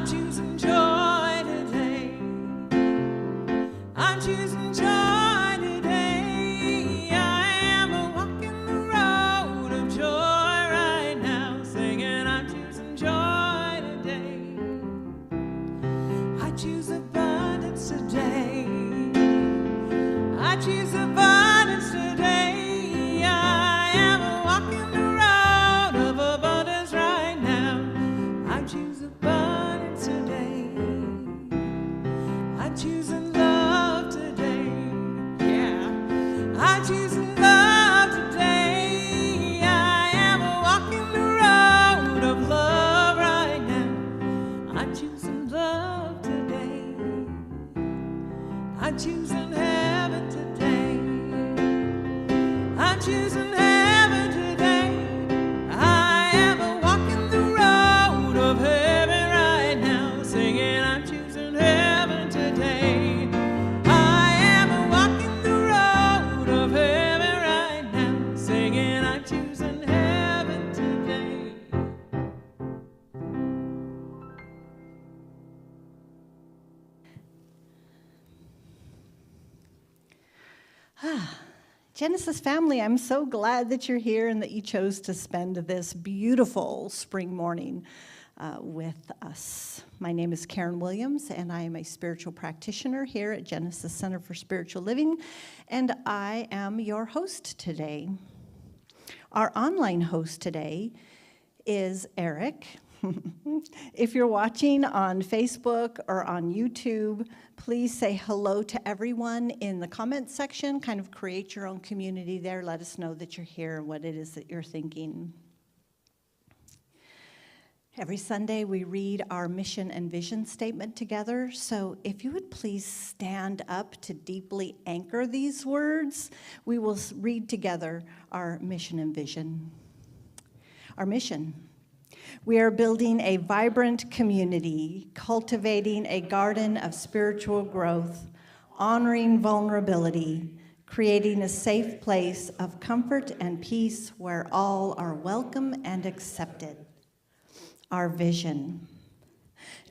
I'm choosing joy today. I'm choosing joy today. I am walking the road of joy right now, singing I'm choosing joy today. I choose abundance today. I choose abundance today. I am walking the road of abundance right now. I choose abundance today. I'm choosing love today. Yeah. I'm choosing love today. I am walking the road of love right now. I'm choosing love today. I'm choosing heaven today. I'm choosing heaven today. I am walking the road of heaven right now, singing I'm choosing heaven today. I am walking the road of heaven right now, singing I'm choosing heaven today. Genesis family, I'm so glad that you're here and that you chose to spend this beautiful spring morning with us. My name is Karen Williams, and I am a spiritual practitioner here at Genesis Center for Spiritual Living, and I am your host today. Our online host today is Eric. If you're watching on Facebook or on YouTube, please say hello to everyone in the comments section. Kind of create your own community there. Let us know that you're here and what it is that you're thinking. Every Sunday, we read our mission and vision statement together. So if you would please stand up to deeply anchor these words, we will read together our mission and vision. Our mission. We are building a vibrant community, cultivating a garden of spiritual growth, honoring vulnerability, creating a safe place of comfort and peace where all are welcome and accepted. Our vision.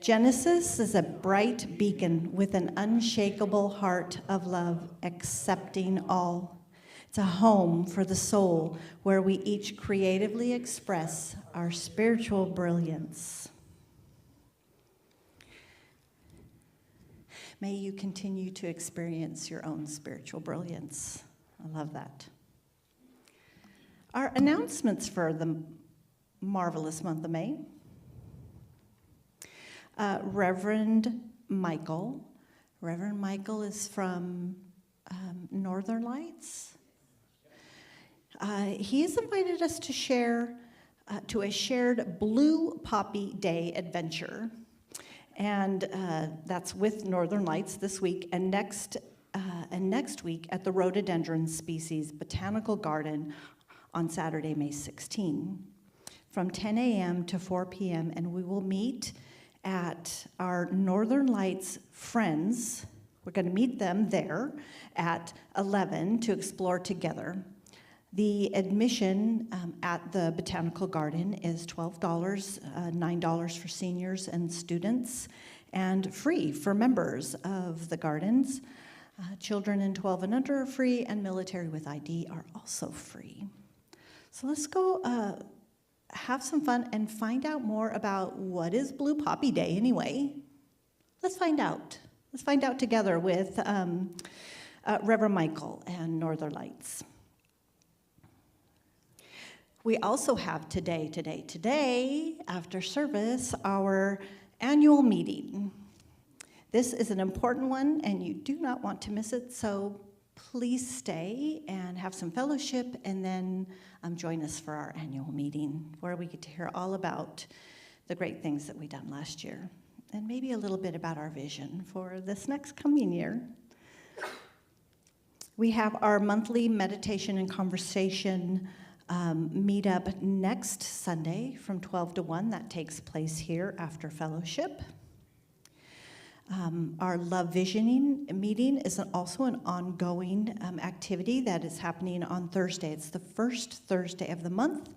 Genesis is a bright beacon with an unshakable heart of love, accepting all. It's a home for the soul where we each creatively express our spiritual brilliance. May you continue to experience your own spiritual brilliance. I love that. Our announcements for the marvelous month of May. Reverend Michael. Reverend Michael is from Northern Lights. He's invited us to share to a shared Blue Poppy Day adventure, and that's with Northern Lights this week, and next week at the Rhododendron Species Botanical Garden on Saturday, May 16, from 10 a.m. to 4 p.m., and we will meet at our Northern Lights friends. We're going to meet them there at 11 to explore together. The admission at the Botanical Garden is $12, $9 for seniors and students, and free for members of the gardens. Children in 12 and under are free, and military with ID are also free. So let's go have some fun and find out more about what is Blue Poppy Day anyway. Let's find out. Let's find out together with Reverend Michael and Northern Lights. We also have today, after service, our annual meeting. This is an important one, and you do not want to miss it, so please stay and have some fellowship, and then join us for our annual meeting, where we get to hear all about the great things that we've done last year, and maybe a little bit about our vision for this next coming year. We have our monthly meditation and conversation meet up next Sunday from 12 to 1. That takes place here after fellowship. Our Love Visioning meeting is also an ongoing activity that is happening on Thursday. It's the first Thursday of the month.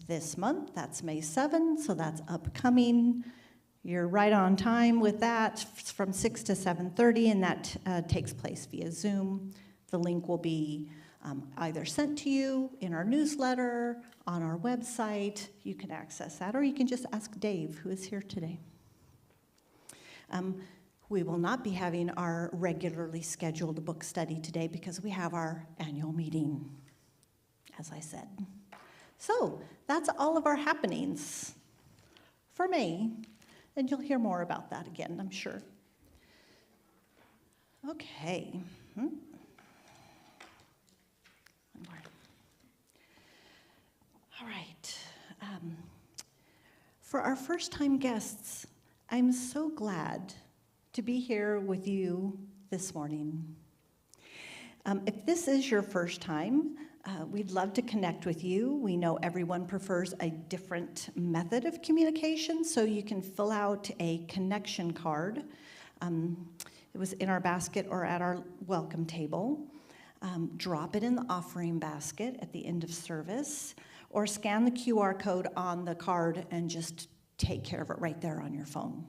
This month, that's May 7, so that's upcoming. You're right on time with that. It's from 6 to 7:30, and that takes place via Zoom. The link will be either sent to you in our newsletter, on our website. You can access that, or you can just ask Dave, who is here today. We will not be having our regularly scheduled book study today because we have our annual meeting, as I said. So that's all of our happenings for May, and you'll hear more about that again, I'm sure. Okay. All right. For our first-time guests, I'm so glad to be here with you this morning. If this is your first time, we'd love to connect with you. We know everyone prefers a different method of communication, so you can fill out a connection card. It was in our basket or at our welcome table. Drop it in the offering basket at the end of service, or scan the QR code on the card and just take care of it right there on your phone.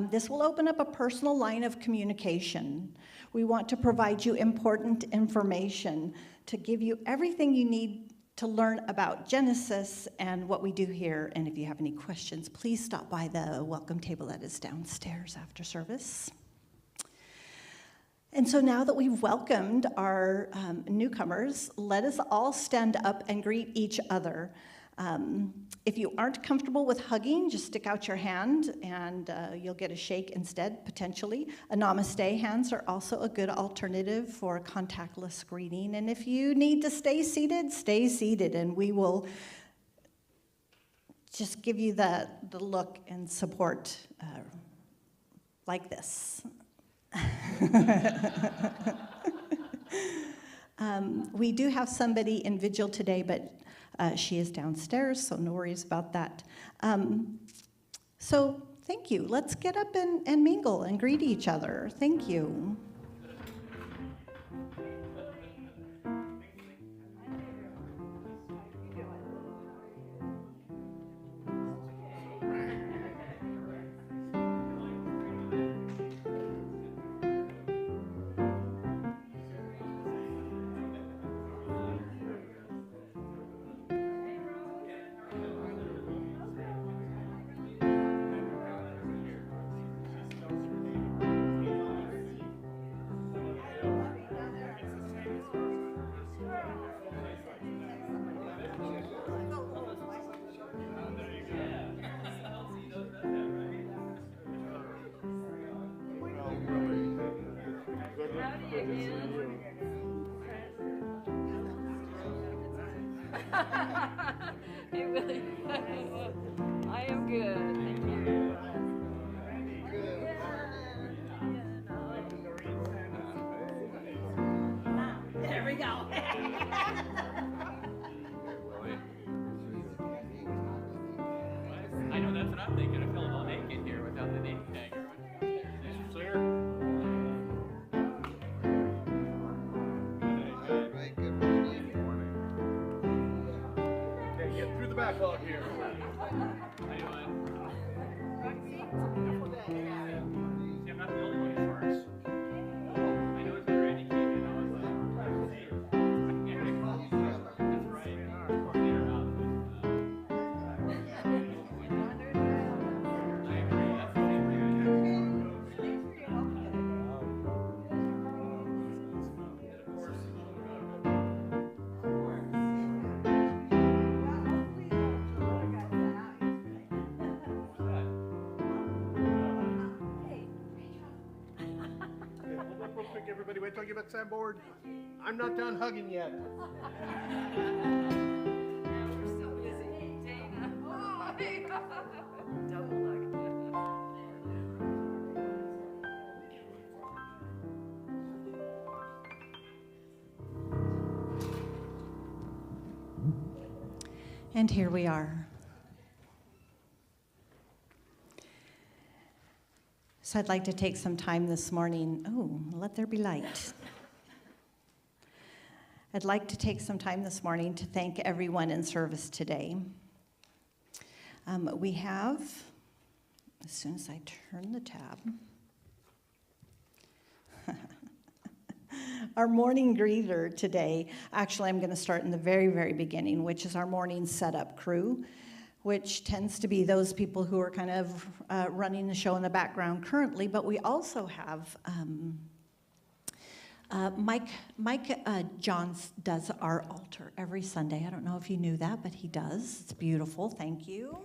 This will open up a personal line of communication. We want to provide you important information to give you everything you need to learn about Genesis and what we do here. And if you have any questions, please stop by the welcome table that is downstairs after service. And so now that we've welcomed our newcomers, let us all stand up and greet each other. If you aren't comfortable with hugging, just stick out your hand and you'll get a shake instead, potentially. A namaste hands are also a good alternative for contactless greeting. And if you need to stay seated, and we will just give you the look and support like this. We do have somebody in vigil today, but she is downstairs, so no worries about that. So thank you. Let's get up and mingle and greet each other. Thank you. I am good, thank you. There we go. I know, that's what I'm thinking. I feel a little naked here without the name tag. Backlog here. How you doing? See, I'm not the only one who farts. I know it's Randy came in, I was like, see? That's right. I agree, that's the same Everybody, wait till I get back to that board. I'm not done hugging yet. We're still busy. Dana. Double hug. And here we are. So I'd like to take some time this morning. Oh, let there be light. I'd like to take some time this morning to thank everyone in service today. We have as soon as I turn the tab. Our morning greeter today, actually I'm going to start in the very, very beginning, which is our morning setup crew, which tends to be those people who are kind of running the show in the background currently, but we also have Mike Johns does our altar every Sunday. I don't know if you knew that, but he does. It's beautiful. Thank you.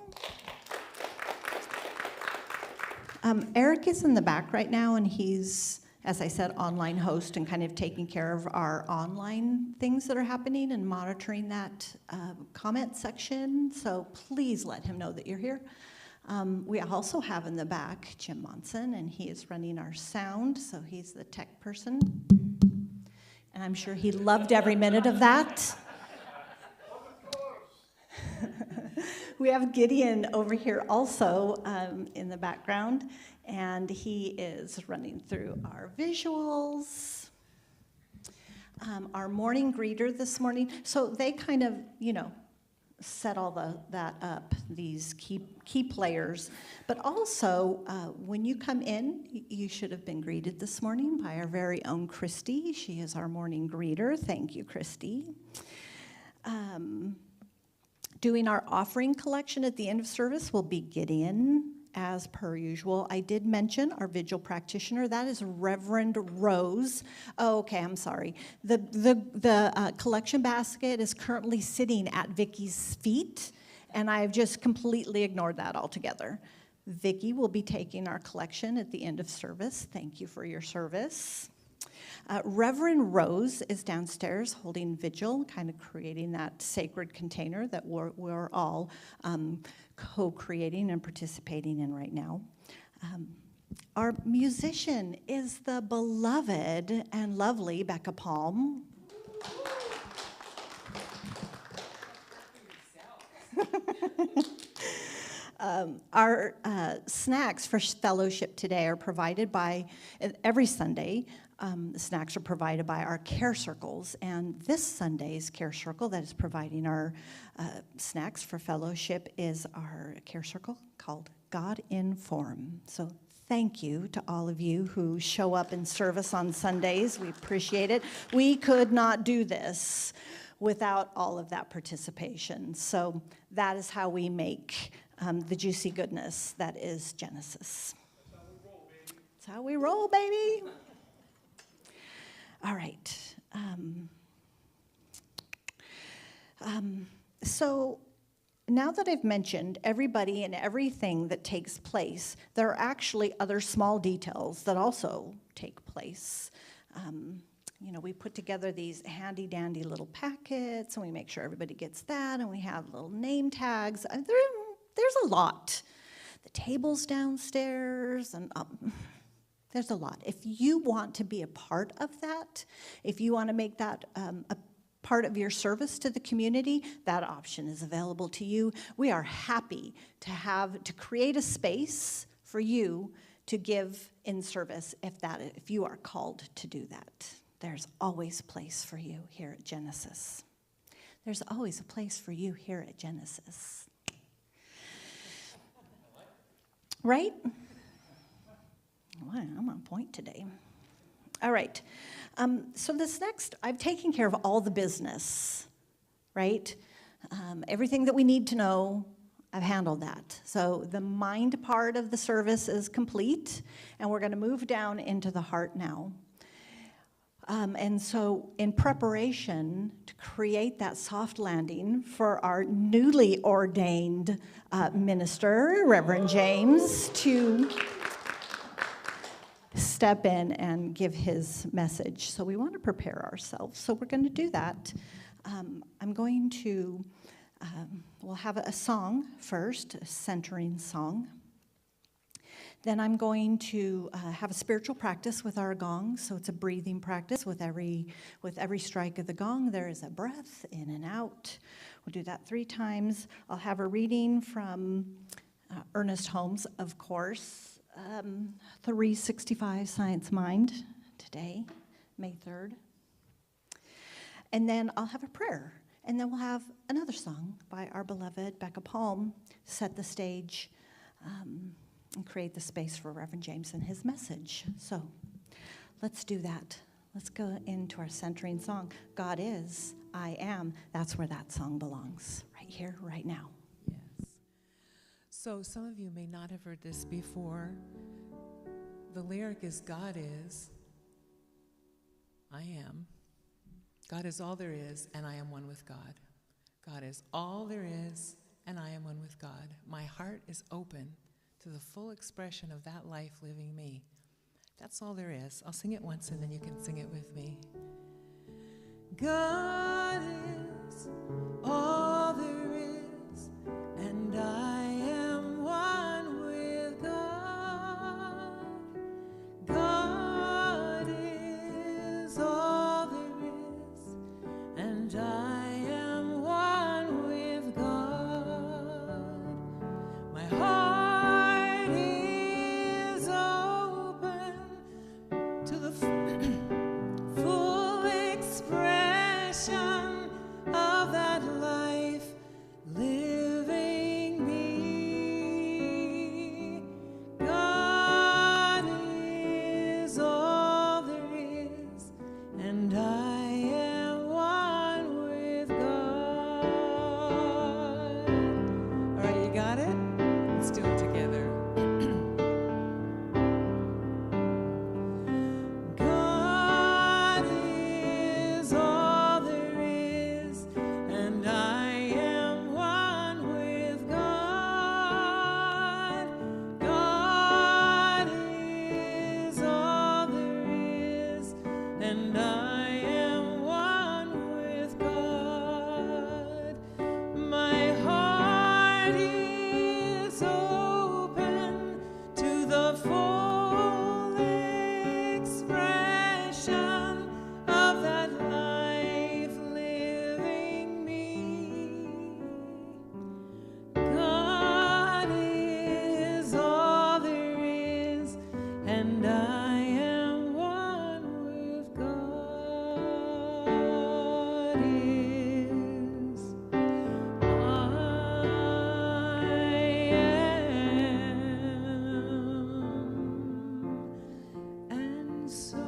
Eric is in the back right now, and he's, as I said, online host and kind of taking care of our online things that are happening and monitoring that comment section. So please let him know that you're here. We also have in the back Jim Monson, and he is running our sound, so he's the tech person. And I'm sure he loved every minute of that. We have Gideon over here also in the background, and he is running through our visuals. Our morning greeter this morning, so they kind of, set all that up, these key players. But also, when you come in, you should have been greeted this morning by our very own Christy. She is our morning greeter. Thank you, Christy. Doing our offering collection at the end of service will be Gideon, as per usual. I did mention our vigil practitioner. That is Reverend Rose. Oh, okay, I'm sorry. The collection basket is currently sitting at Vicky's feet, and I've just completely ignored that altogether. Vicky will be taking our collection at the end of service. Thank you for your service. Reverend Rose is downstairs holding vigil, kind of creating that sacred container that we're all co-creating and participating in right now. Our musician is the beloved and lovely Becca Palm. Our snacks for fellowship today are provided by, every Sunday, the snacks are provided by our care circles, and this Sunday's care circle that is providing our snacks for fellowship is our care circle called God in Form. So thank you to all of you who show up in service on Sundays. We appreciate it. We could not do this without all of that participation. So that is how we make the juicy goodness that is Genesis. That's how we roll, baby. All right. So now that I've mentioned everybody and everything that takes place, there are actually other small details that also take place. We put together these handy-dandy little packets, and we make sure everybody gets that, and we have little name tags. There's a lot. The tables downstairs, and there's a lot. If you want to be a part of that, if you want to make that a part of your service to the community, that option is available to you. We are happy to create a space for you to give in service if you are called to do that. There's always a place for you here at Genesis. There's always a place for you here at Genesis. Right? Wow, I'm on point today. All right. So this next, I've taken care of all the business, right? Everything that we need to know, I've handled that. So the mind part of the service is complete, and we're going to move down into the heart now. And so in preparation to create that soft landing for our newly ordained minister, Reverend James, to step in and give his message. So we want to prepare ourselves. So we're going to do that. I'm going to, we'll have a song first, a centering song. Then I'm going to have a spiritual practice with our gong. So it's a breathing practice. With every strike of the gong, there is a breath in and out. We'll do that 3 times. I'll have a reading from Ernest Holmes, of course. 365 Science Mind today, May 3rd. And then I'll have a prayer. And then we'll have another song by our beloved Becca Palm, set the stage. and create the space for Reverend James and his message. So let's do that. Let's go into our centering song. God is, I am. That's where that song belongs, right here, right now. Yes. So some of you may not have heard this before. The lyric is, God is, I am. God is all there is, and I am one with God. God is all there is, and I am one with God. My heart is open to the full expression of that life living me. That's all there is. I'll sing it once, and then you can sing it with me. God is all there is, and I am one with God. God is all there is, and I am one with God. My heart is open to the full expression of that life living me. God is all there is, and I am one with God. All right, you got it? Let's do it together. God is all there is, and I am one with God. God is all there is, and I am one with God. My heart is open to the full expression of that life living me. God is all there is, and I am one with God. Is and so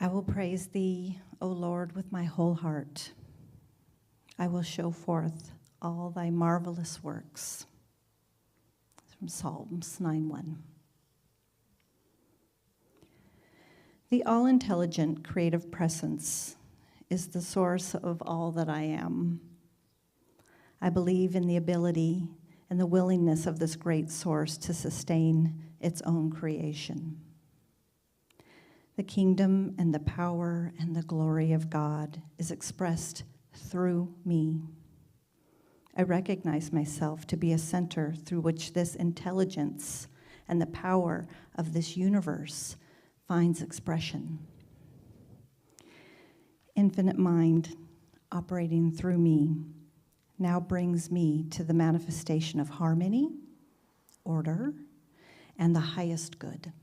I will praise thee, O Lord, with my whole heart. I will show forth all thy marvelous works. It's from Psalms 9:1. The all-intelligent creative presence is the source of all that I am. I believe in the ability and the willingness of this great source to sustain its own creation. The kingdom and the power and the glory of God is expressed through me. I recognize myself to be a center through which this intelligence and the power of this universe finds expression. Infinite mind operating through me now brings me to the manifestation of harmony, order, and the highest good.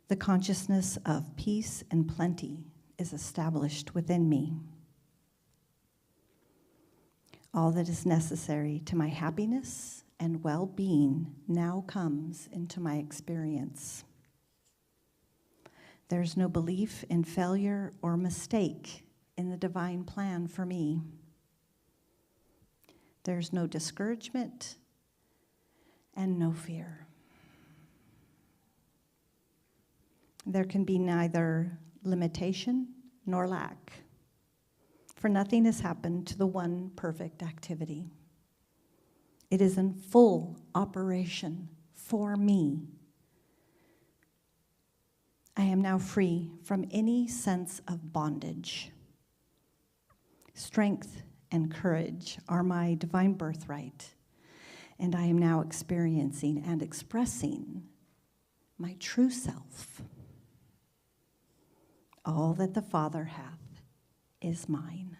The consciousness of peace and plenty is established within me. All that is necessary to my happiness and well-being now comes into my experience. There's no belief in failure or mistake in the divine plan for me. There's no discouragement and no fear. There can be neither limitation nor lack, for nothing has happened to the one perfect activity. It is in full operation for me. I am now free from any sense of bondage. Strength and courage are my divine birthright, and I am now experiencing and expressing my true self. All that the Father hath is mine.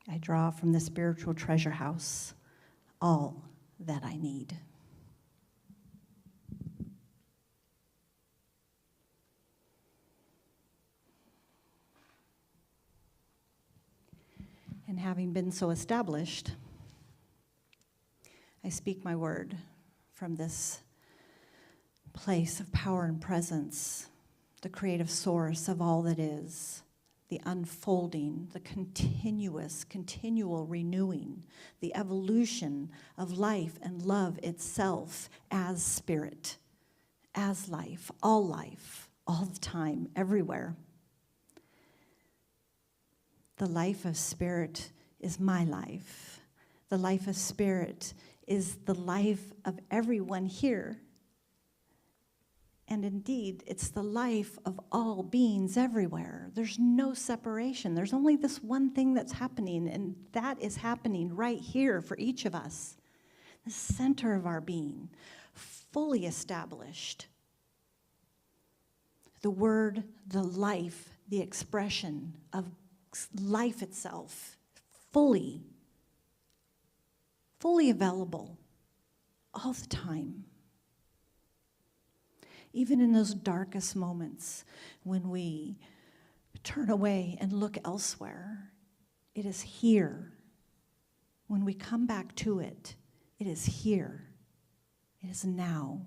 I draw from the spiritual treasure house all that I need. And having been so established, I speak my word from this place of power and presence, the creative source of all that is, the unfolding, the continual renewing, the evolution of life and love itself as spirit, as life, all the time, everywhere. The life of spirit is my life. The life of spirit is the life of everyone here. And indeed, it's the life of all beings everywhere. There's no separation. There's only this one thing that's happening, and that is happening right here for each of us. The center of our being, fully established. The word, the life, the expression of life itself, fully available all the time. Even in those darkest moments when we turn away and look elsewhere, it is here. When we come back to it, it is here. It is now.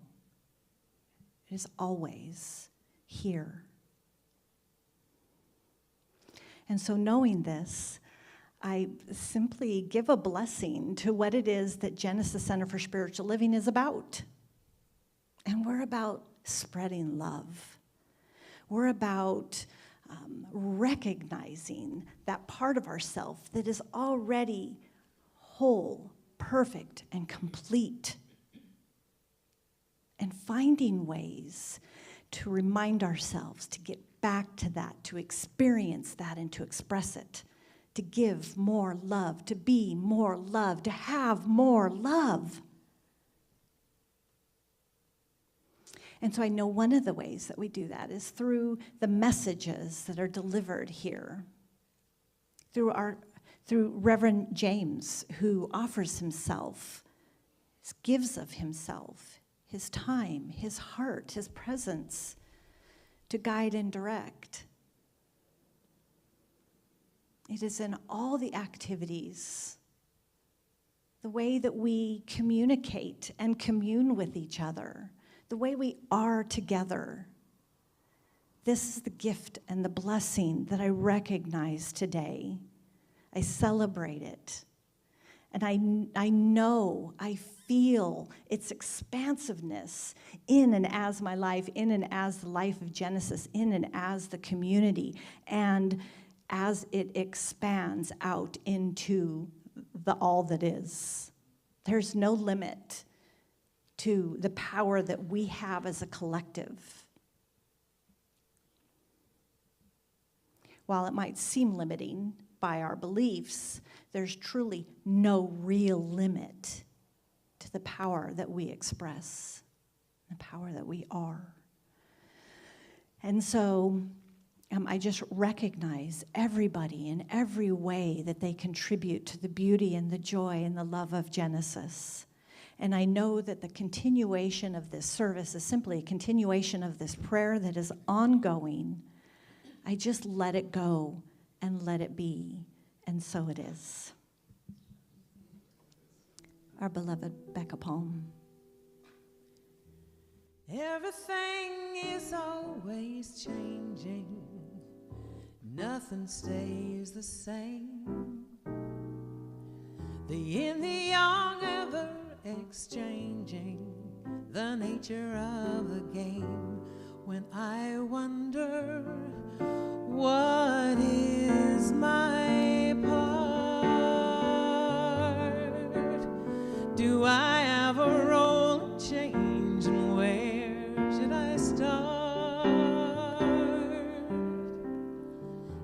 It is always here. And so knowing this, I simply give a blessing to what it is that Genesis Center for Spiritual Living is about. And we're about spreading love. We're about recognizing that part of ourself that is already whole, perfect, and complete. And finding ways to remind ourselves to get back to that, to experience that, and to express it, to give more love, to be more love, to have more love. And so I know one of the ways that we do that is through the messages that are delivered here, through Reverend James, who offers himself, gives of himself, his time, his heart, his presence, to guide and direct. It is in all the activities, the way that we communicate and commune with each other, the way we are together. This is the gift and the blessing that I recognize today. I celebrate it. And I know, I feel its expansiveness in and as my life, in and as the life of Genesis, in and as the community, and as it expands out into the all that is. There's no limit to the power that we have as a collective. While it might seem limiting by our beliefs, there's truly no real limit to the power that we express, the power that we are. And so I just recognize everybody in every way that they contribute to the beauty and the joy and the love of Genesis. And I know that the continuation of this service is simply a continuation of this prayer that is ongoing. I just let it go and let it be, and so it is. Our beloved Becca Palm. Everything is always changing. Nothing stays the same. The yin, the yang, ever exchanging. The nature of the game. When I wonder, what is my part? Do I have a role in change, and where should I start?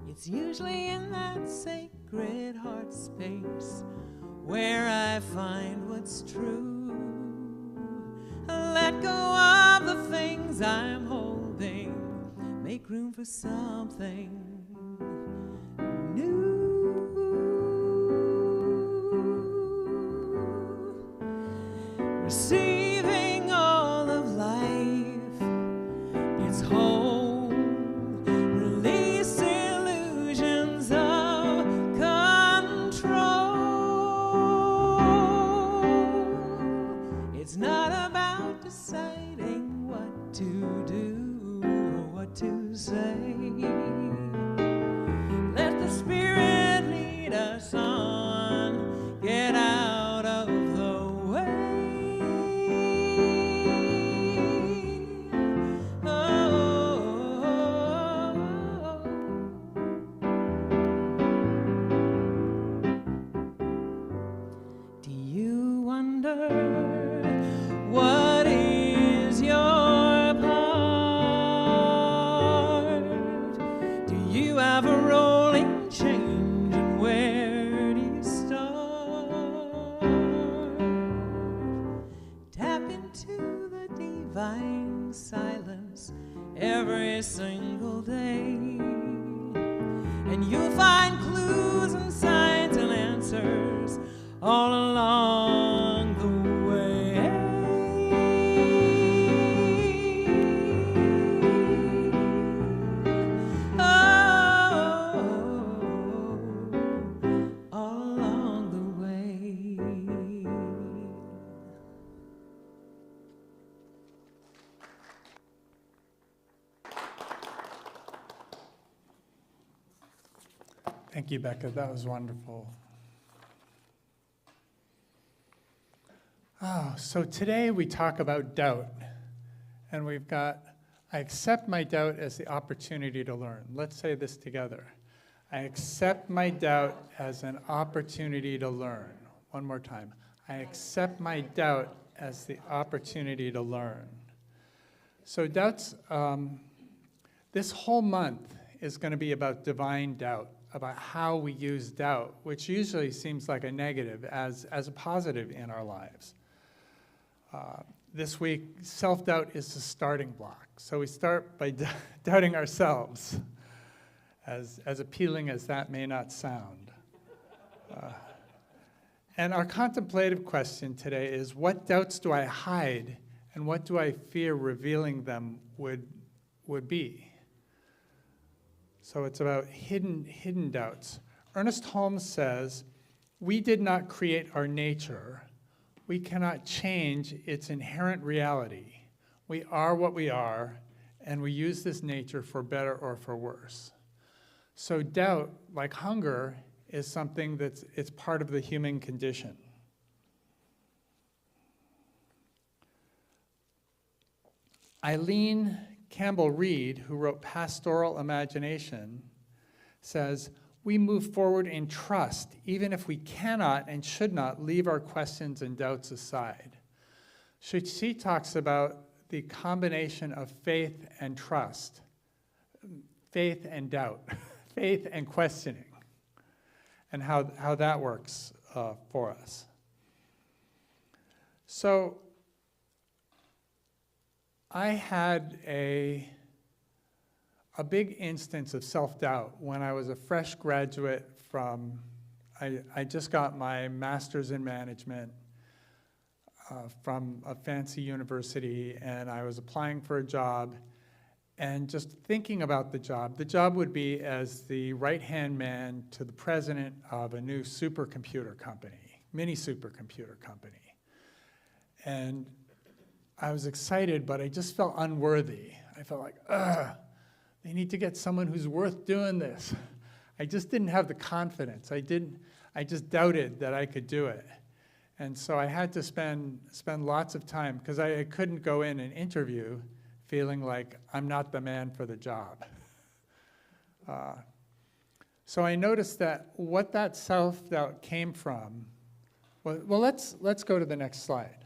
It's usually in that sacred heart space where I find what's true. Let go of the things I'm holding, make room for something new. Receiving all of life, its whole. Release illusions of control. It's not about deciding what to do or what to say. Let the Spirit lead us on. Get out of the way. Oh. Do you wonder what is your part? Do you have a role in change, and where do you start? Tap into the divine silence every single day, and you'll find clues and signs and answers all along the way. Oh, all along the way. Thank you, Becca. That was wonderful. Oh, so today we talk about doubt. And we've got, I accept my doubt as the opportunity to learn. Let's say this together. I accept my doubt as an opportunity to learn. One more time. I accept my doubt as the opportunity to learn. So doubts, this whole month is going to be about divine doubt, about how we use doubt, which usually seems like a negative, as a positive in our lives. This week, self-doubt is the starting block. So we start by doubting ourselves, as appealing as that may not sound. And our contemplative question today is, what doubts do I hide, and what do I fear revealing them would be? So it's about hidden doubts. Ernest Holmes says, we did not create our nature. We cannot change its inherent reality. We are what we are, and we use this nature for better or for worse. So doubt, like hunger, is something it's part of the human condition. Eileen Campbell Reed, who wrote Pastoral Imagination, says, we move forward in trust, even if we cannot and should not leave our questions and doubts aside. She talks about the combination of faith and trust, faith and doubt, faith and questioning, and how that works for us. So I had a big instance of self-doubt when I was a fresh graduate from, I just got my master's in management from a fancy university, and I was applying for a job, and just thinking about the job would be as the right-hand man to the president of a new supercomputer company, mini supercomputer company. And I was excited, but I just felt unworthy. I felt like, they need to get someone who's worth doing this. I just didn't have the confidence. I just doubted that I could do it. And so I had to spend lots of time, because I couldn't go in and interview feeling like I'm not the man for the job. So I noticed that what that self-doubt came from, well, let's go to the next slide.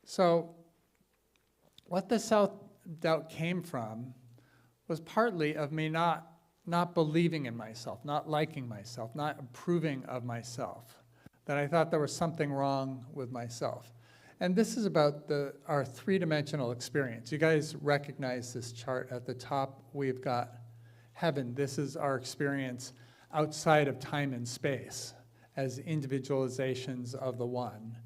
So what the self-doubt came from was partly of me not believing in myself, not liking myself, not approving of myself, that I thought there was something wrong with myself. And this is about our three-dimensional experience. You guys recognize this chart at the top. We've got heaven. This is our experience outside of time and space as individualizations of the one.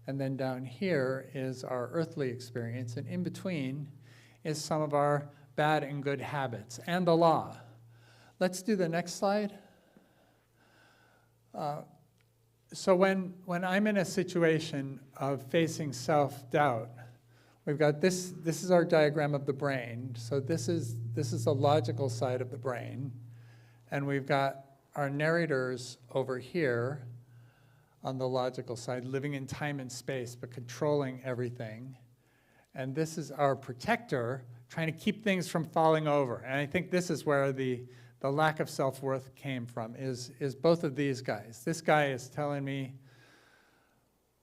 And then down here is our earthly experience, and in between is some of our bad and good habits and the law. Let's do the next slide. So when I'm in a situation of facing self-doubt, we've got this is our diagram of the brain. So this is the logical side of the brain. And we've got our narrators over here on the logical side, living in time and space, but controlling everything. And this is our protector, trying to keep things from falling over. And I think this is where the lack of self-worth came from, is both of these guys. This guy is telling me,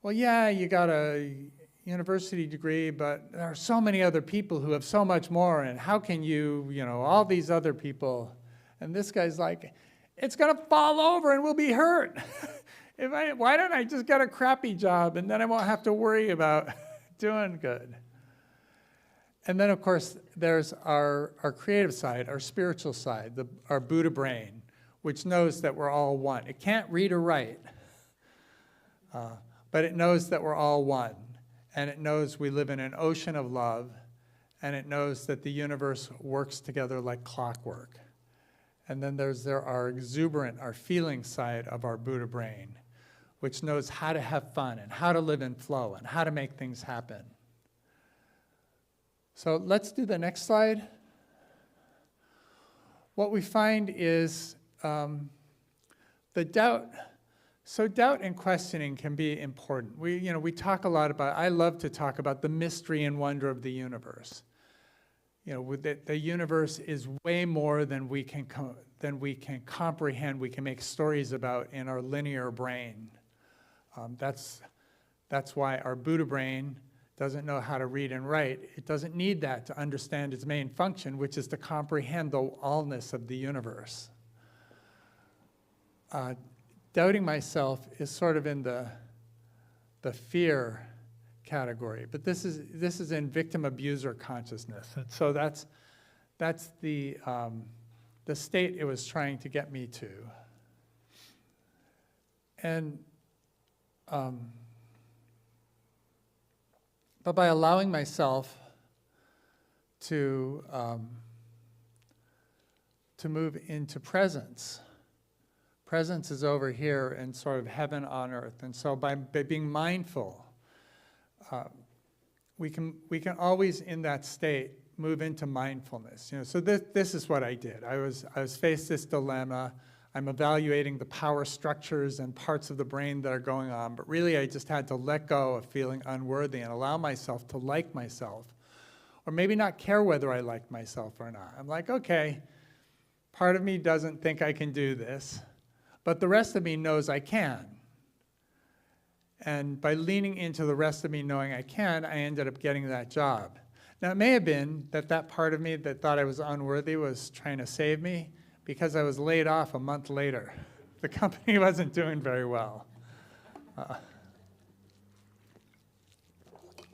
well, yeah, you got a university degree, but there are so many other people who have so much more, and how can you all these other people. And this guy's like, it's gonna fall over and we'll be hurt. Why don't I just get a crappy job and then I won't have to worry about doing good? And then, of course, there's our creative side, our spiritual side, our Buddha brain, which knows that we're all one. It can't read or write, but it knows that we're all one. And it knows we live in an ocean of love, and it knows that the universe works together like clockwork. And then there's our exuberant, our feeling side of our Buddha brain, which knows how to have fun and how to live in flow and how to make things happen. So let's do the next slide. What we find is the doubt. So doubt and questioning can be important. We talk a lot about, I love to talk about the mystery and wonder of the universe. The universe is way more than we can comprehend, we can make stories about in our linear brain. That's why our Buddha brain doesn't know how to read and write. It doesn't need that to understand its main function, which is to comprehend the allness of the universe. Doubting myself is sort of in the fear category, but this is in victim abuser consciousness, and so that's the state it was trying to get me to. And but by allowing myself to move into presence. Presence is over here in sort of heaven on earth. And so by being mindful, we can always in that state move into mindfulness. So this is what I did. I was faced this dilemma. I'm evaluating the power structures and parts of the brain that are going on, but really I just had to let go of feeling unworthy and allow myself to like myself, or maybe not care whether I liked myself or not. I'm like, okay, part of me doesn't think I can do this, but the rest of me knows I can. And by leaning into the rest of me knowing I can, I ended up getting that job. Now, it may have been that part of me that thought I was unworthy was trying to save me, because I was laid off a month later. The company wasn't doing very well.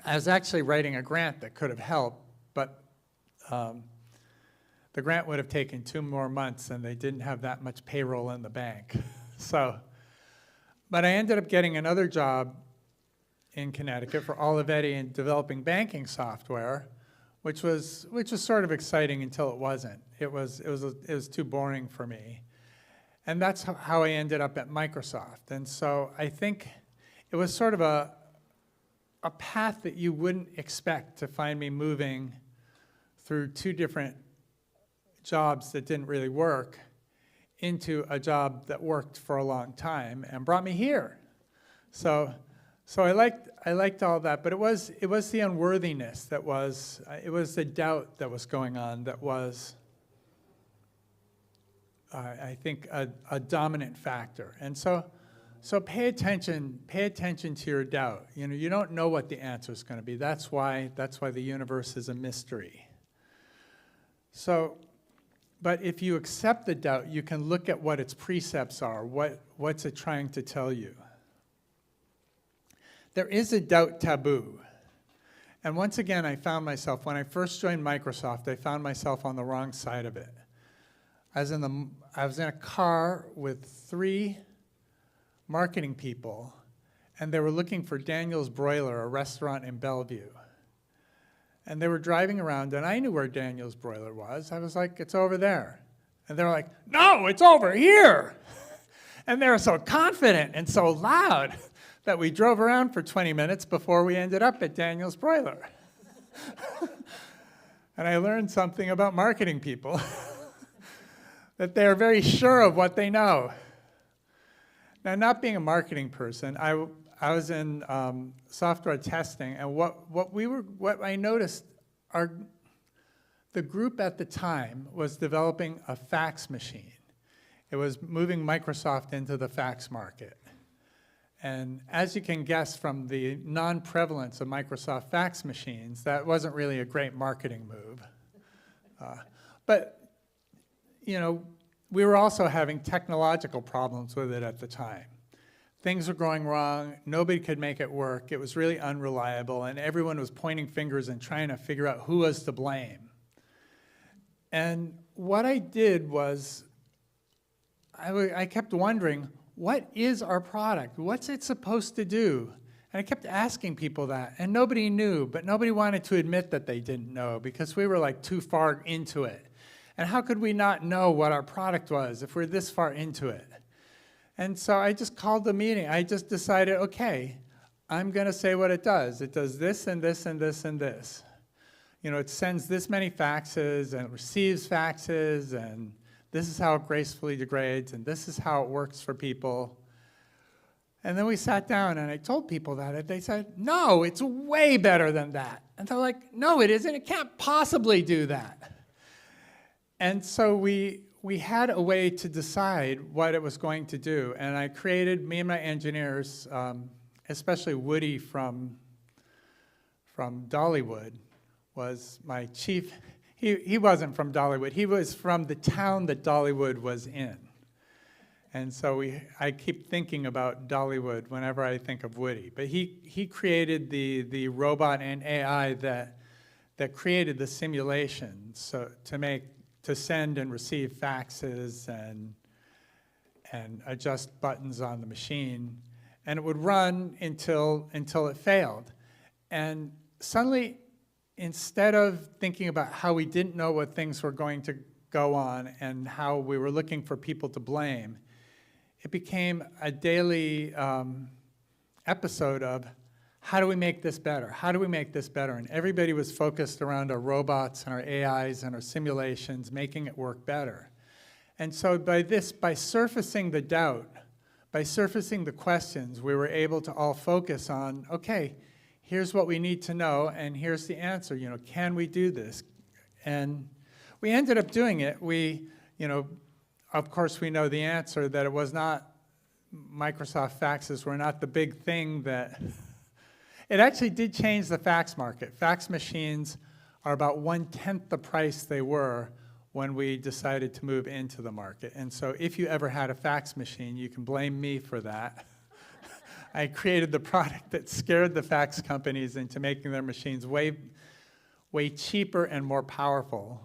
I was actually writing a grant that could have helped, but the grant would have taken 2 more months, and they didn't have that much payroll in the bank. But I ended up getting another job in Connecticut for Olivetti in developing banking software, which was sort of exciting until it wasn't. It was too boring for me. And that's how I ended up at Microsoft. And so I think it was sort of a path that you wouldn't expect to find me moving through 2 different jobs that didn't really work into a job that worked for a long time and brought me here. So I liked all that, but it was the unworthiness that was, it was the doubt that was going on that was, I think, a dominant factor. And so pay attention to your doubt. You know, you don't know what the answer is going to be. That's why the universe is a mystery. So, but if you accept the doubt, you can look at what its precepts are. What's it trying to tell you? There is a doubt taboo. And once again, I found myself, when I first joined Microsoft, I found myself on the wrong side of it. I was in a car with 3 marketing people, and they were looking for Daniel's Broiler, a restaurant in Bellevue. And they were driving around, and I knew where Daniel's Broiler was. I was like, it's over there. And they were like, no, it's over here. And they were so confident and so loud that we drove around for 20 minutes before we ended up at Daniel's Broiler. And I learned something about marketing people, that they are very sure of what they know. Now, not being a marketing person, I was in software testing, and what I noticed, the group at the time was developing a fax machine. It was moving Microsoft into the fax market. And as you can guess from the non-prevalence of Microsoft fax machines, that wasn't really a great marketing move. But, you know, we were also having technological problems with it at the time. Things were going wrong, nobody could make it work, it was really unreliable, and everyone was pointing fingers and trying to figure out who was to blame. And what I did was, I kept wondering, what is our product? What's it supposed to do? And I kept asking people that, and nobody knew, but nobody wanted to admit that they didn't know because we were like too far into it. And how could we not know what our product was if we're this far into it? And so I just called the meeting. I just decided, okay, I'm going to say what it does. It does this and this and this and this. You know, it sends this many faxes and it receives faxes, and this is how it gracefully degrades, and this is how it works for people. And then we sat down and I told people that, and they said, no, it's way better than that. And they're like, no, it isn't. It can't possibly do that. And so we had a way to decide what it was going to do. And I created, me and my engineers, especially Woody from Dollywood, was my chief. He wasn't from Dollywood. He was from the town that Dollywood was in. And so I keep thinking about Dollywood whenever I think of Woody. But he created the robot and AI that created the simulation to send and receive faxes and adjust buttons on the machine. And it would run until it failed. And suddenly, instead of thinking about how we didn't know what things were going to go on and how we were looking for people to blame, it became a daily episode of, how do we make this better? How do we make this better? And everybody was focused around our robots and our AIs and our simulations, making it work better. And so by surfacing the doubt, by surfacing the questions, we were able to all focus on, okay, here's what we need to know, and here's the answer. You know, can we do this? And we ended up doing it. Of course, we know the answer, that it was not, Microsoft faxes were not the big thing that, it actually did change the fax market. Fax machines are about 1/10 the price they were when we decided to move into the market. And so if you ever had a fax machine, you can blame me for that. I created the product that scared the fax companies into making their machines way cheaper and more powerful.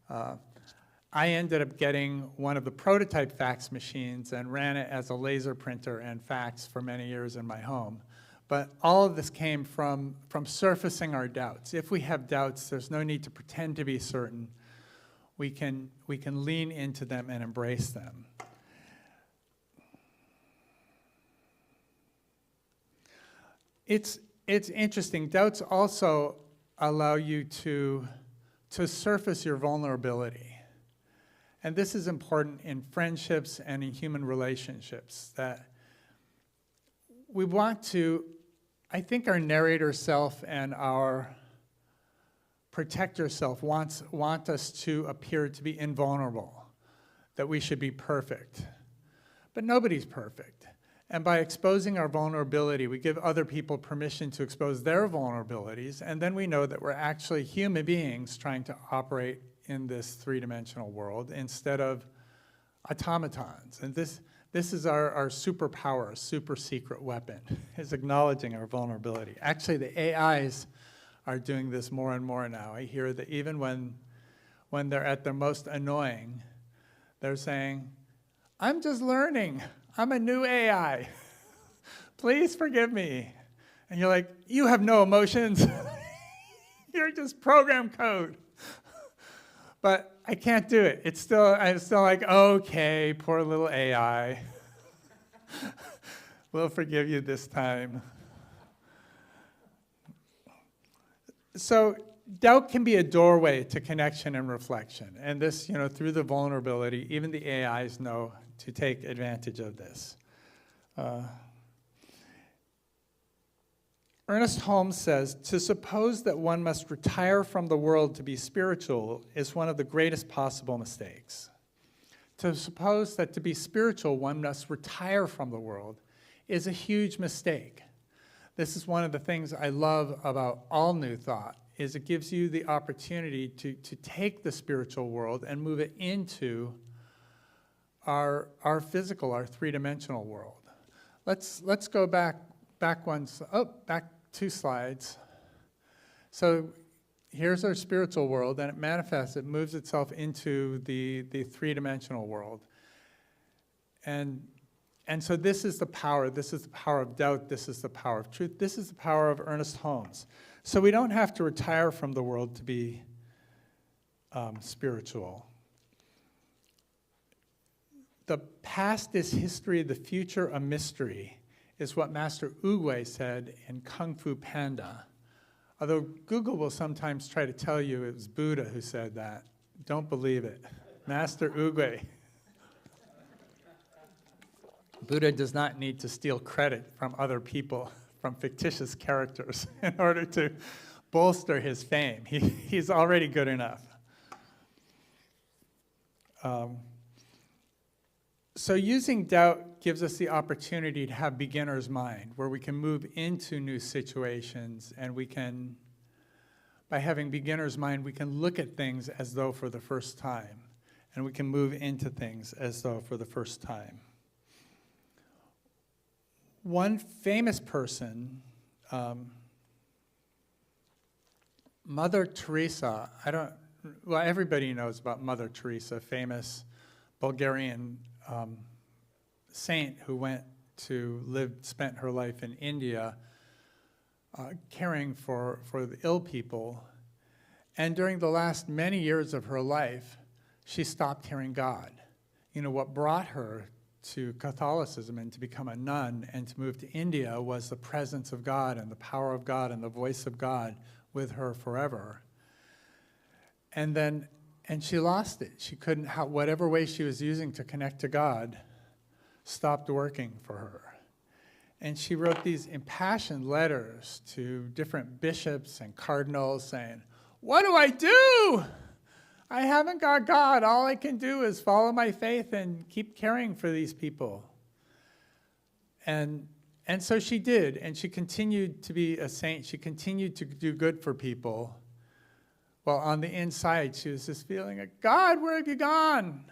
I ended up getting one of the prototype fax machines and ran it as a laser printer and fax for many years in my home. But all of this came from surfacing our doubts. If we have doubts, there's no need to pretend to be certain. We can lean into them and embrace them. It's it's interesting. Doubts also allow you to surface your vulnerability. And this is important in friendships and in human relationships, that we want to, I think our narrator self and our protector self want us to appear to be invulnerable, that we should be perfect. But nobody's perfect. And by exposing our vulnerability, we give other people permission to expose their vulnerabilities, and then we know that we're actually human beings trying to operate in this three-dimensional world instead of automatons. And this is our superpower, super secret weapon, is acknowledging our vulnerability. Actually, the AIs are doing this more and more now. I hear that even when they're at their most annoying, they're saying, I'm just learning. I'm a new AI. Please forgive me. And you're like, you have no emotions. You're just program code. But I can't do it. I'm still like, okay, poor little AI. We'll forgive you this time. So doubt can be a doorway to connection and reflection. And this, through the vulnerability, even the AIs know to take advantage of this. Ernest Holmes says, to suppose that one must retire from the world to be spiritual is one of the greatest possible mistakes. To suppose that to be spiritual one must retire from the world is a huge mistake. This is one of the things I love about all New Thought, is it gives you the opportunity to take the spiritual world and move it into our physical, our three-dimensional world. Let's go back two slides. So here's our spiritual world, and it manifests, it moves itself into the three-dimensional world. And so this is the power of doubt, this is the power of truth, this is the power of Ernest Holmes. So we don't have to retire from the world to be spiritual. The past is history, the future a mystery, is what Master Oogway said in Kung Fu Panda. Although Google will sometimes try to tell you it was Buddha who said that. Don't believe it. Master Oogway. Buddha does not need to steal credit from other people, from fictitious characters, in order to bolster his fame. He's already good enough. So using doubt gives us the opportunity to have beginner's mind, where we can move into new situations, and we can, by having beginner's mind, we can look at things as though for the first time, and we can move into things as though for the first time. One famous person, Mother Teresa, everybody knows about Mother Teresa, famous Bulgarian saint who spent her life in India caring for the ill people. And during the last many years of her life, she stopped hearing God. What brought her to Catholicism and to become a nun and to move to India was the presence of God and the power of God and the voice of God with her forever. And she lost it. She couldn't, whatever way she was using to connect to God stopped working for her. And she wrote these impassioned letters to different bishops and cardinals saying, what do I do? I haven't got God. All I can do is follow my faith and keep caring for these people. And so she did, and she continued to be a saint. She continued to do good for people. Well, on the inside, she was just feeling like, God, where have you gone?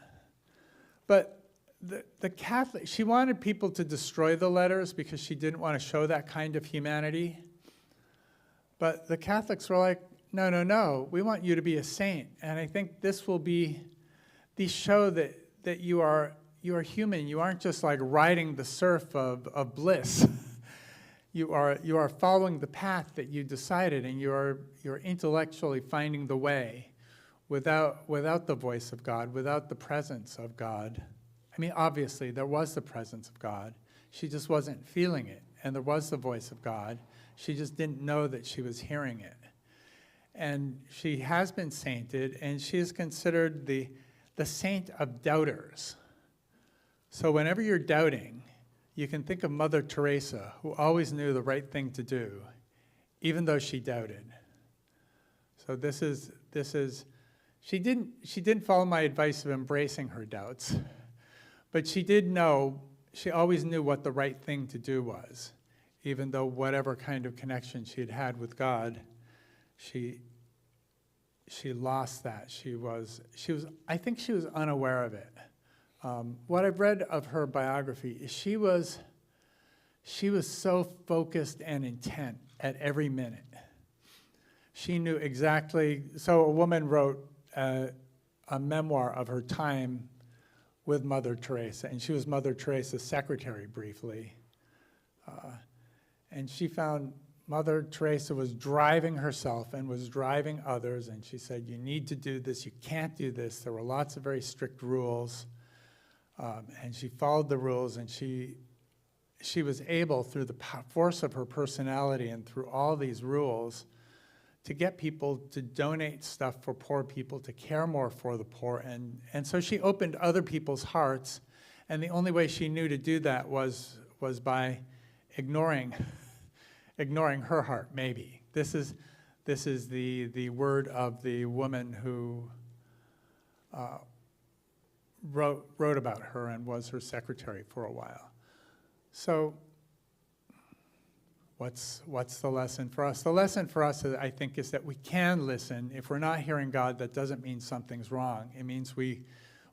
But the Catholic, she wanted people to destroy the letters because she didn't want to show that kind of humanity. But the Catholics were like, no, we want you to be a saint. And I think this will be, these show that you are human. You aren't just like riding the surf of bliss. You are following the path that you decided, and you're intellectually finding the way without the voice of God, without the presence of God. I mean, obviously, there was the presence of God. She just wasn't feeling it, and there was the voice of God. She just didn't know that she was hearing it. And she has been sainted, and she is considered the saint of doubters. So whenever you're doubting, you can think of Mother Teresa, who always knew the right thing to do, even though she doubted. So she didn't follow my advice of embracing her doubts, but she always knew what the right thing to do was, even though whatever kind of connection she had had with God, she lost that. I think she was unaware of it. What I've read of her biography is she was so focused and intent at every minute. She knew exactly. So a woman wrote a memoir of her time with Mother Teresa, and she was Mother Teresa's secretary briefly. And she found Mother Teresa was driving herself and was driving others, and she said, you need to do this, you can't do this. There were lots of very strict rules, and she followed the rules, and she was able, through the force of her personality and through all these rules, to get people to donate stuff for poor people, to care more for the poor. And so she opened other people's hearts, and the only way she knew to do that was by ignoring her heart, maybe. This is the word of the woman who wrote about her and was her secretary for a while. So what's the lesson for us? The lesson for us, I think, is that we can listen. If we're not hearing God, that doesn't mean something's wrong. It means we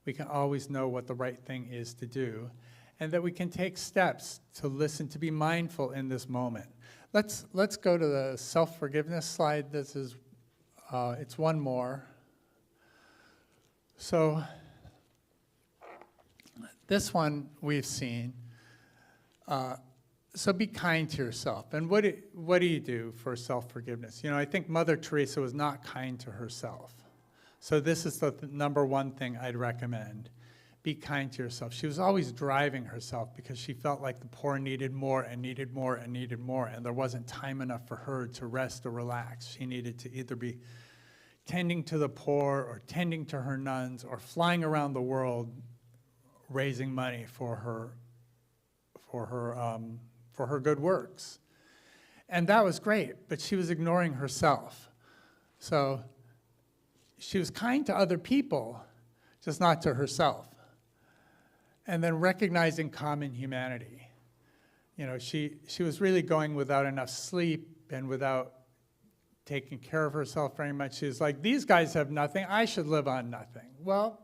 can always know what the right thing is to do, and that we can take steps to listen, to be mindful in this moment. Let's go to the self-forgiveness slide. This is, it's one more. So this one we've seen. So be kind to yourself. And what do you do for self-forgiveness? I think Mother Teresa was not kind to herself. So this is the number one thing I'd recommend. Be kind to yourself. She was always driving herself because she felt like the poor needed more and needed more and needed more, and there wasn't time enough for her to rest or relax. She needed to either be tending to the poor or tending to her nuns or flying around the world raising money for her good works. And that was great, but she was ignoring herself. So she was kind to other people, just not to herself. And then recognizing common humanity. She was really going without enough sleep and without taking care of herself very much. She was like, these guys have nothing, I should live on nothing. Well,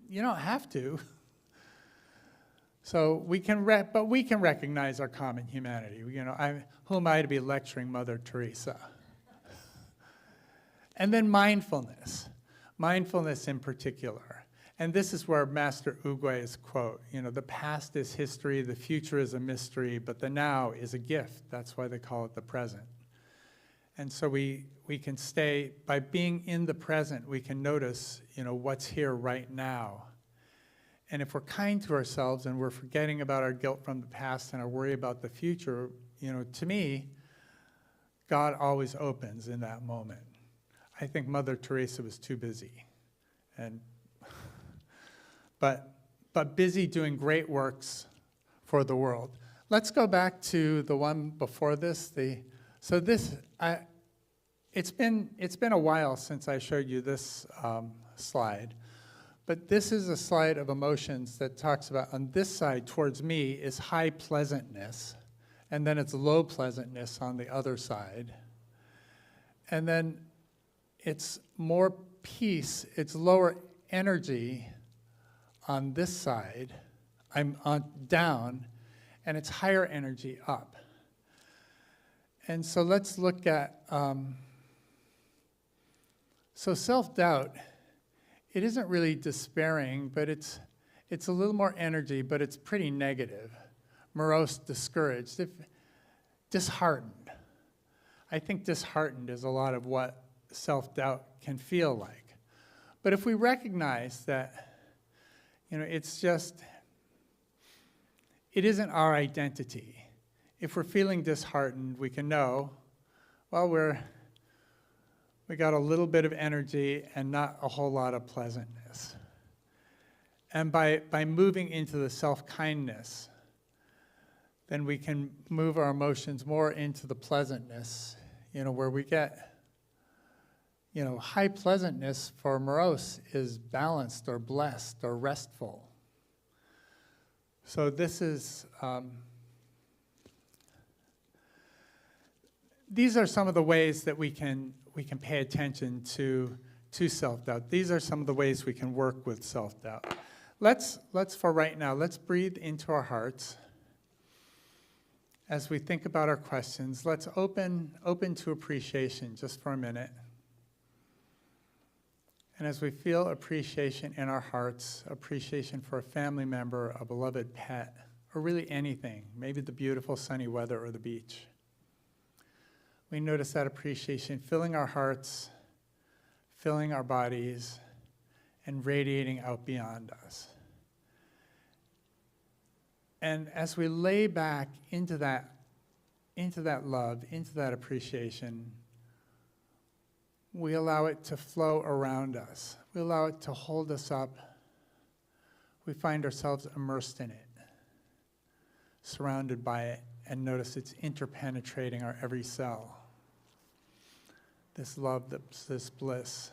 you don't have to. So we can recognize our common humanity. Who am I to be lecturing Mother Teresa? And then mindfulness in particular. And this is where Master Uguay's quote, the past is history, the future is a mystery, but the now is a gift. That's why they call it the present. And so we can stay, by being in the present, we can notice, what's here right now. And if we're kind to ourselves and we're forgetting about our guilt from the past and our worry about the future, to me, God always opens in that moment. I think Mother Teresa was too busy. But busy doing great works for the world. Let's go back to the one before this. It's been a while since I showed you this slide, but this is a slide of emotions that talks about, on this side towards me is high pleasantness, and then it's low pleasantness on the other side. And then it's more peace, it's lower energy on this side. I'm on down, and it's higher energy up. And so let's look at, so self-doubt, it isn't really despairing, but it's a little more energy, but it's pretty negative. Morose, discouraged, disheartened. I think disheartened is a lot of what self-doubt can feel like. But if we recognize that, it isn't our identity. if we're feeling disheartened, we can know, well, we got a little bit of energy and not a whole lot of pleasantness. And by moving into the self-kindness, then we can move our emotions more into the pleasantness, where we get, high pleasantness for morose is balanced or blessed or restful. So this is, these are some of the ways that we can pay attention to self-doubt. These are some of the ways we can work with self-doubt. Let's for right now, let's breathe into our hearts. As we think about our questions, let's open to appreciation just for a minute. And as we feel appreciation in our hearts, appreciation for a family member, a beloved pet, or really anything, maybe the beautiful sunny weather or the beach, we notice that appreciation filling our hearts, filling our bodies, and radiating out beyond us. And as we lay back into that love, into that appreciation, we allow it to flow around us. We allow it to hold us up. We find ourselves immersed in it, surrounded by it, and notice it's interpenetrating our every cell. This love, this bliss.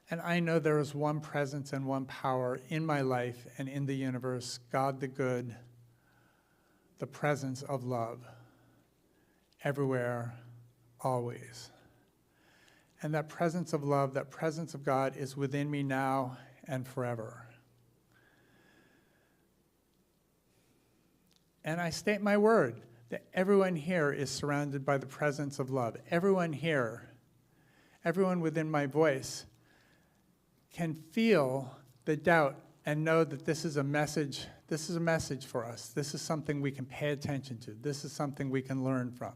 And I know there is one presence and one power in my life and in the universe, God the good, the presence of love, everywhere, always. And that presence of love, that presence of God is within me now and forever. And I state my word that everyone here is surrounded by the presence of love. Everyone here, everyone within my voice, can feel the doubt and know that this is a message for us. This is something we can pay attention to. This is something we can learn from.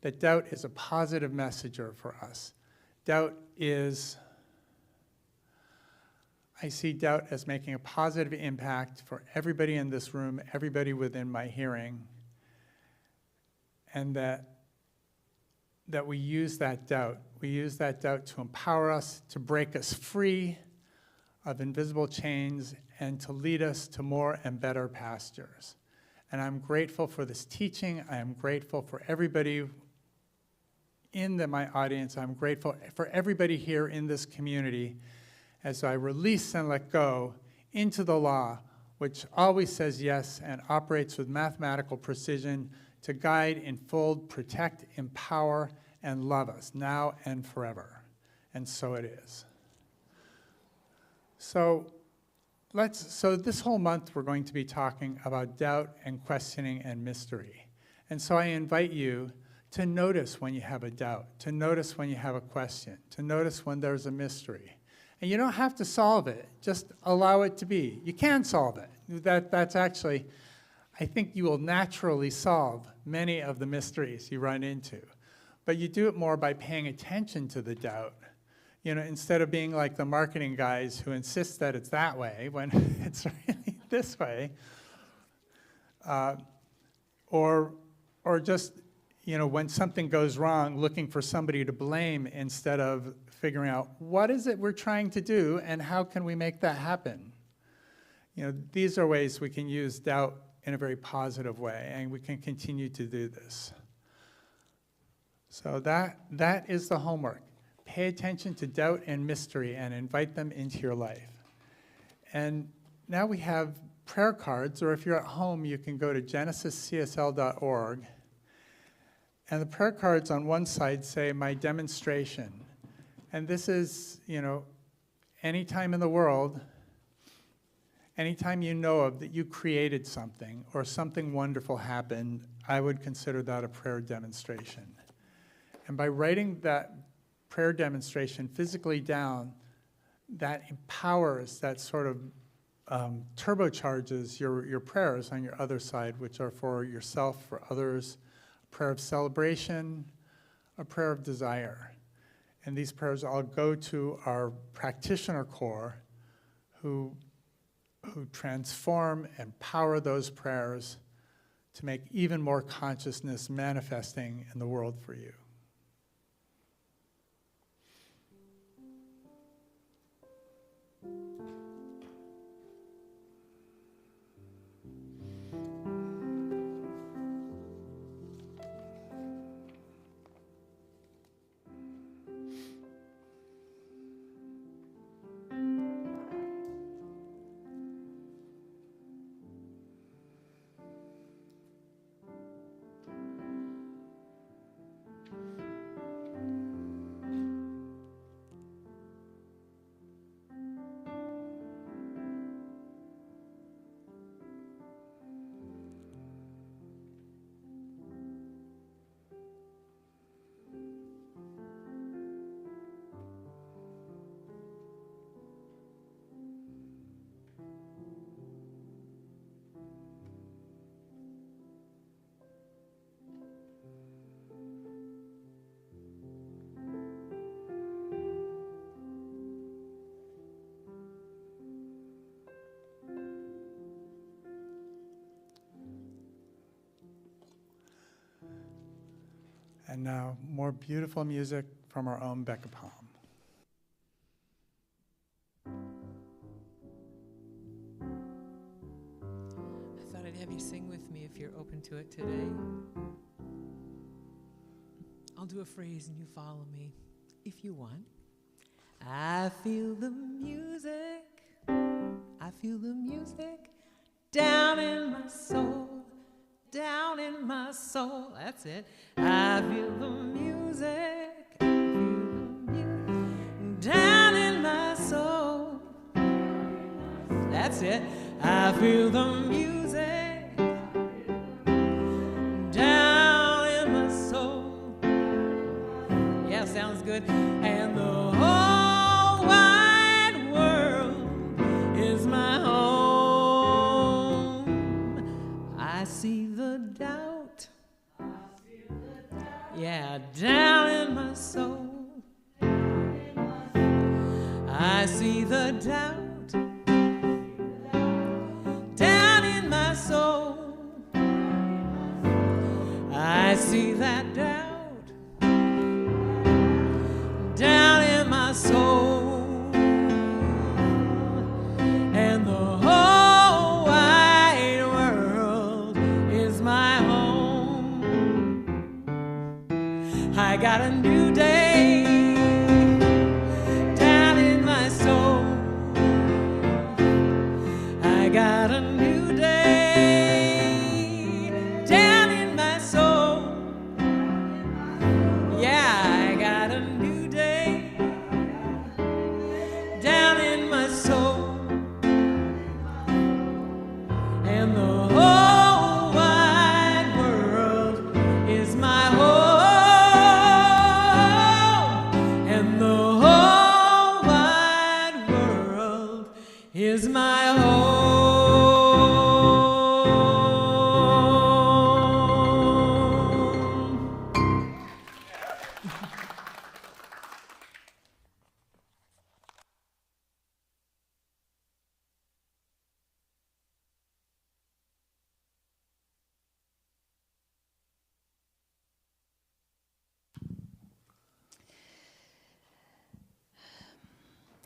That doubt is a positive messenger for us. I see doubt as making a positive impact for everybody in this room, everybody within my hearing, and that we use that doubt. We use that doubt to empower us, to break us free of invisible chains, and to lead us to more and better pastures. And I'm grateful for this teaching. I am grateful for everybody in my audience. I'm grateful for everybody here in this community as I release and let go into the law, which always says yes and operates with mathematical precision to guide, enfold, protect, empower, and love us now and forever. And so it is. So this whole month we're going to be talking about doubt and questioning and mystery. And so I invite you to notice when you have a doubt, to notice when you have a question, to notice when there's a mystery. And you don't have to solve it, just allow it to be. You can solve it. That's actually, I think you will naturally solve many of the mysteries you run into. But you do it more by paying attention to the doubt. Instead of being like the marketing guys who insist that it's that way when it's really this way. Or just, when something goes wrong, looking for somebody to blame instead of figuring out what is it we're trying to do and how can we make that happen. These are ways we can use doubt in a very positive way, and we can continue to do this. So that is the homework. Pay attention to doubt and mystery and invite them into your life. And now we have prayer cards, or if you're at home, you can go to genesiscsl.org. And the prayer cards on one side say, my demonstration. And this is, any time in the world, anytime you know of that you created something or something wonderful happened, I would consider that a prayer demonstration. And by writing that prayer demonstration physically down, that empowers, that sort of turbocharges your prayers on your other side, which are for yourself, for others, a prayer of celebration, a prayer of desire. And these prayers all go to our practitioner core who transform and power those prayers to make even more consciousness manifesting in the world for you. And now, more beautiful music from our own Becca Palm. I thought I'd have you sing with me if you're open to it today. I'll do a phrase and you follow me, if you want. I feel the music. I feel the music down in my soul. Down in my soul, that's it. I feel the music, I feel the music down in my soul. That's it. I feel the music down in my soul. Yeah, sounds good. And the whole wide world is my home. I see the doubt. Yeah, down in my soul. I see the doubt. Down in my soul. I see that doubt. Down in my soul. And the whole wide world is my home. I got a new day down in my soul. I got a new day down in my soul. Yeah, I got a new day down in my soul. And the whole wide world is my home. And the whole wide world is my home.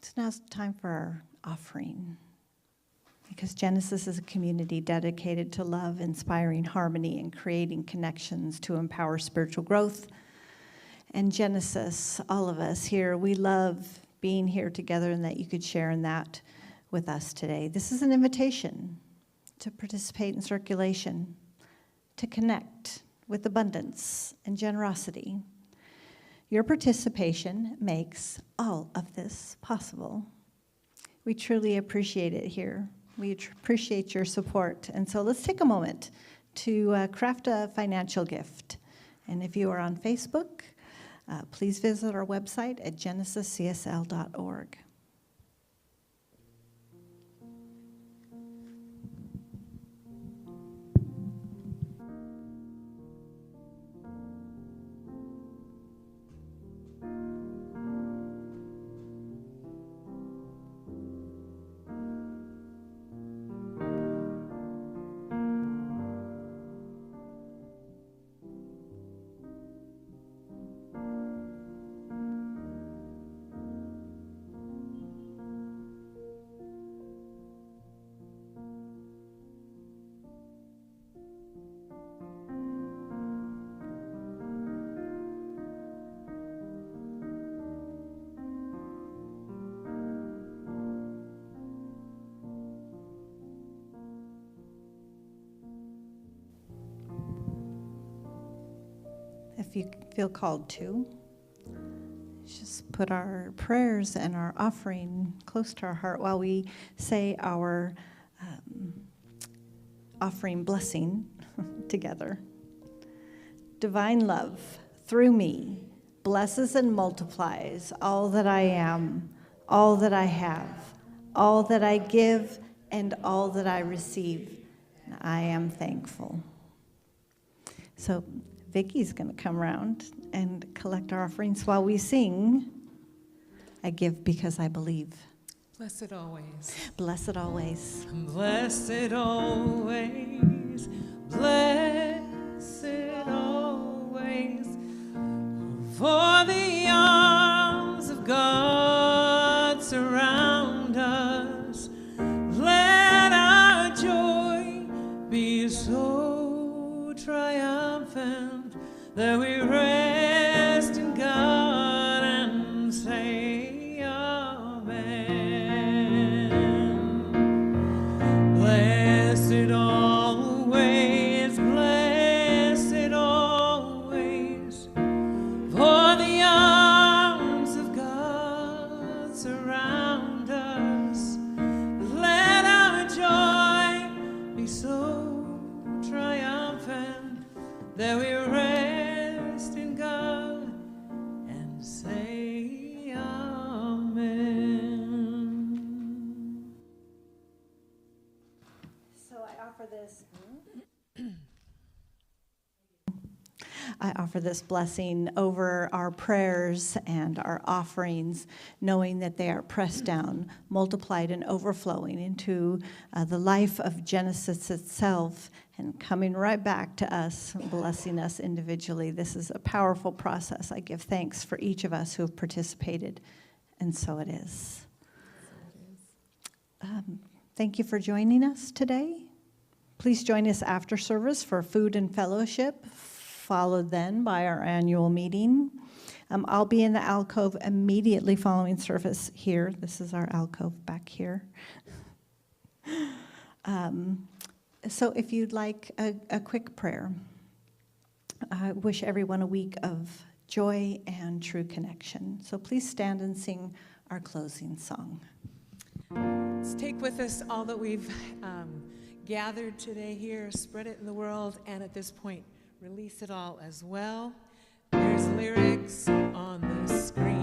So now it's time for our offering. Because Genesis is a community dedicated to love, inspiring harmony, and creating connections to empower spiritual growth. And Genesis, all of us here, we love being here together and that you could share in that with us today. This is an invitation to participate in circulation, to connect with abundance and generosity. Your participation makes all of this possible. We truly appreciate it here. We appreciate your support. And so let's take a moment to craft a financial gift. And if you are on Facebook, please visit our website at genesiscsl.org. if you feel called to. Just put our prayers and our offering close to our heart while we say our offering blessing together. Divine love, through me, blesses and multiplies all that I am, all that I have, all that I give, and all that I receive. I am thankful. So Vicky's going to come around and collect our offerings while we sing, I give because I believe. Blessed always. Blessed always. Blessed always. Blessed always. For the arms of God surround us. Let our joy be so triumphant that we rest in God and say Amen. Blessed always, blessed always, for the arms of God surround us. Let our joy be so triumphant that we rest in God and say Amen. So I offer this blessing over our prayers and our offerings, knowing that they are pressed down, multiplied, and overflowing into the life of Genesis itself and coming right back to us, blessing us individually. This is a powerful process. I give thanks for each of us who have participated, and so it is. Thank you for joining us today. Please join us after service for food and fellowship, followed then by our annual meeting. I'll be in the alcove immediately following service here. This is our alcove back here. So if you'd like a quick prayer, I wish everyone a week of joy and true connection. So please stand and sing our closing song. Let's take with us all that we've gathered today here, spread it in the world, and at this point, release it all as well. There's lyrics on the screen.